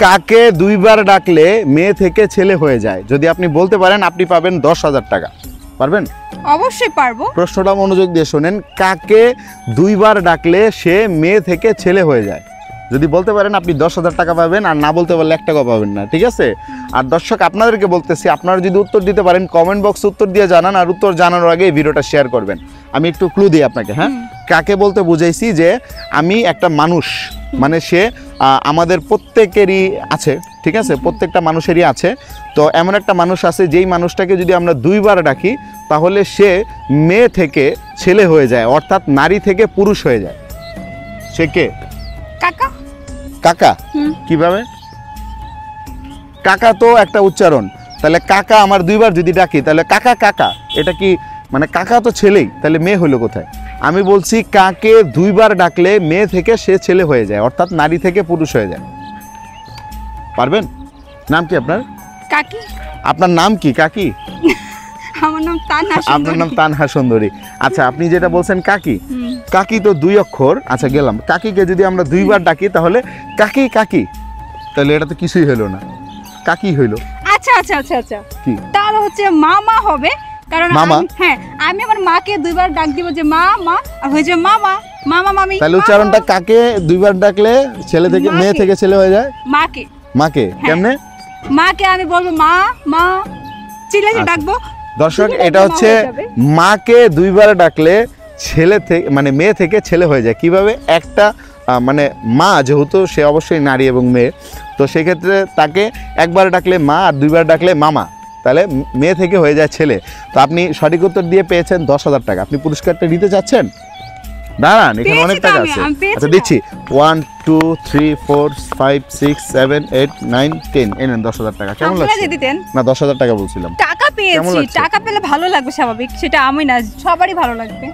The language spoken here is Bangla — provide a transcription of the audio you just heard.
কাকে দুইবার ডাকলে মেয়ে থেকে ছেলে হয়ে যায়? যদি আপনি বলতে পারেন আপনি পাবেন 10,000 টাকা। পারবেন? অবশ্যই পারবো। প্রশ্নটা মনোযোগ দিয়ে শোনেন, কাকে দুইবার ডাকলে সে মেয়ে থেকে ছেলে হয়ে যায়? যদি বলতে পারেন আপনি 10,000 টাকা পাবেন, আর না বলতে পারলে 1 টাকা পাবেন না, ঠিক আছে? আর দর্শক আপনাদেরকে বলতেছি, আপনারা যদি উত্তর দিতে পারেন কমেন্ট বক্সে উত্তর দিয়ে জানান, আর উত্তর জানানোর আগে এই ভিডিওটা শেয়ার করবেন। আমি একটু ক্লু দিই আপনাকে। হ্যাঁ, কাকে বলতে বুঝাইছি যে আমি একটা মানুষ, মানে সে আমাদের প্রত্যেকেরই আছে, ঠিক আছে? প্রত্যেকটা মানুষেরই আছে। তো এমন একটা মানুষ আছে যেই মানুষটাকে যদি আমরা দুইবার ডাকি তাহলে সে মেয়ে থেকে ছেলে হয়ে যায়, অর্থাৎ নারী থেকে পুরুষ হয়ে যায়। সে কে? কাকা। কাকা? কিভাবে? কাকা তো একটা উচ্চারণ, তাহলে কাকা আমার দুইবার যদি ডাকি তাহলে কাকা কাকা, এটা কি মানে কাকা তো ছেলেই, তাহলে মেয়ে হলো কোথায়? আমি বলছি কাকে দুইবার ডাকলে মেয়ে থেকে সে ছেলে হয়ে যায়, অর্থাৎ নারী থেকে পুরুষ হয়ে যায়। পারবেন? নাম কি আপনার? কাকি। আপনার নাম কি কাকি? আমার নাম তানহা সুন্দরী। আপনার নাম তানহা সুন্দরী। আচ্ছা, আপনি যেটা বলছেন কাকি, কাকি তো 2 অক্ষর। আচ্ছা গেলাম, কাকিকে যদি আমরা দুইবার ডাকি তাহলে কাকি কাকি, তাহলে এটা তো কিছুই হলো না, কাকি হইলো। আচ্ছা আচ্ছা আচ্ছা আচ্ছা, কি? তাহলে হচ্ছে মামা হবে, কারণ মামা? হ্যাঁ, আমি আমার মাকে দুইবার ডাক দিব যে মা মা, আর হয়ে যায় মামা মামা মামি। তাহলে উচ্চারণটা কাকে দুইবার ডাকলে ছেলে থেকে মেয়ে থেকে ছেলে হয়ে যায়? মাকে। মাকে কেমনে? মাকে আমি বলবো মা মা, চিল্লাইতে ডাকবো। দর্শক, এটা হচ্ছে মাকে দুইবার ডাকলে ছেলে থেকে মানে মেয়ে থেকে ছেলে হয়ে যায়। কিভাবে? একটা মানে মা যেহেতু সে অবশ্যই নারী এবং মেয়ে, তো সেক্ষেত্রে তাকে একবার ডাকলে মা আর দুইবার ডাকলে মামা, তাহলে মেয়ে থেকে হয়ে যায় ছেলে। তো আপনি সঠিক উত্তর দিয়ে পেয়েছেন 10,000 টাকা। আপনি পুরস্কারটা নিতে চাচ্ছেন? দাঁড়ান, এখানে অনেক টাকা আছে। আচ্ছা দিচ্ছি, 1 2 3 4 5 6 7 8 9 10, এই নেন 10,000 টাকা। কেমন লাগছে? না 10,000 টাকা বলছিলাম। টাকা পেয়েছি, টাকা পেলে ভালো লাগবে স্বাভাবিক, সেটা আমি না, সবারই ভালো লাগবে।